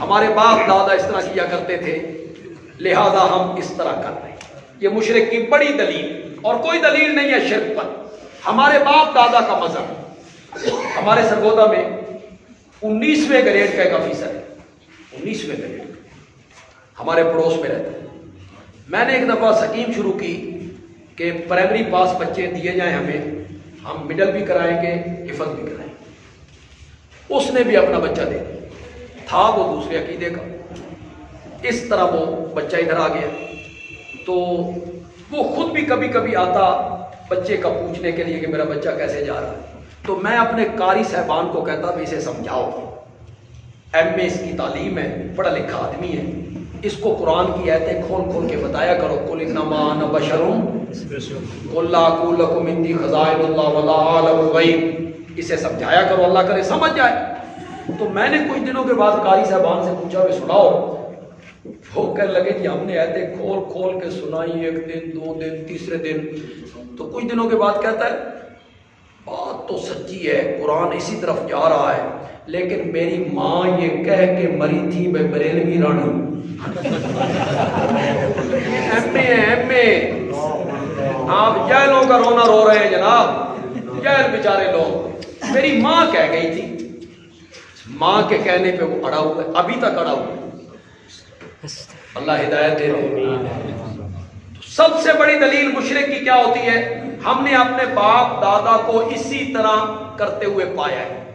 ہمارے باپ دادا اس طرح کیا کرتے تھے لہذا ہم اس طرح کر رہے ہیں۔ یہ مشرک کی بڑی دلیل، اور کوئی دلیل نہیں ہے شرک پر۔ ہمارے باپ دادا کا مذہب، ہمارے سرگودا میں 19ویں گریڈ کا ایک آفیسر ہے، 19ویں گریڈ ہمارے پڑوس میں رہتا ہے۔ میں نے ایک دفعہ سکیم شروع کی کہ پرائمری پاس بچے دیے جائیں ہمیں، ہم مڈل بھی کرائیں گے، حفظ بھی کرائیں گے۔ اس نے بھی اپنا بچہ دے دیا، تھا وہ دوسرے عقیدے کا، اس طرح وہ بچہ ادھر آ گیا۔ تو وہ خود بھی کبھی کبھی آتا بچے کا پوچھنے کے لیے کہ میرا بچہ کیسے جا رہا ہے، تو میں اپنے قاری صاحبان کو کہتا بھی اسے سمجھاؤ، ایم اے اس کی تعلیم ہے، پڑھا لکھا آدمی ہے، اس کو قرآن کی آیتیں کھول کھول کے بتایا کرو، قل انما انا بشر قل لا اقول لکم عندی خزائن اللہ ولا اعلم الغیب، اسے سمجھایا کرو، اللہ کرے سمجھ جائے۔ تو میں نے کچھ دنوں کے بعد قاری صاحبان سے پوچھا کہ سناؤ، وہ کہنے لگے کہ ہم نے آیتیں کھول کھول کے سنائی، ایک دن، 2 دن، تیسرے دن، تو کچھ دنوں کے بعد کہتا ہے بات تو سچی ہے، قرآن اسی طرف جا رہا ہے، لیکن میری ماں یہ کہہ کے مری تھی میں بریلوی رانی ہوں۔ ایم اے آپ جہلوں کا رونا رو رہے ہیں جناب، جہل بیچارے لوگ، میری ماں کہہ گئی تھی، ماں کے کہنے پہ وہ اڑا ہوا ہے، ابھی تک اڑا ہوا ہے۔ اللہ ہدایت دے دے۔ سب سے بڑی دلیل مشرک کی کیا ہوتی ہے؟ ہم نے اپنے باپ دادا کو اسی طرح کرتے ہوئے پایا ہے۔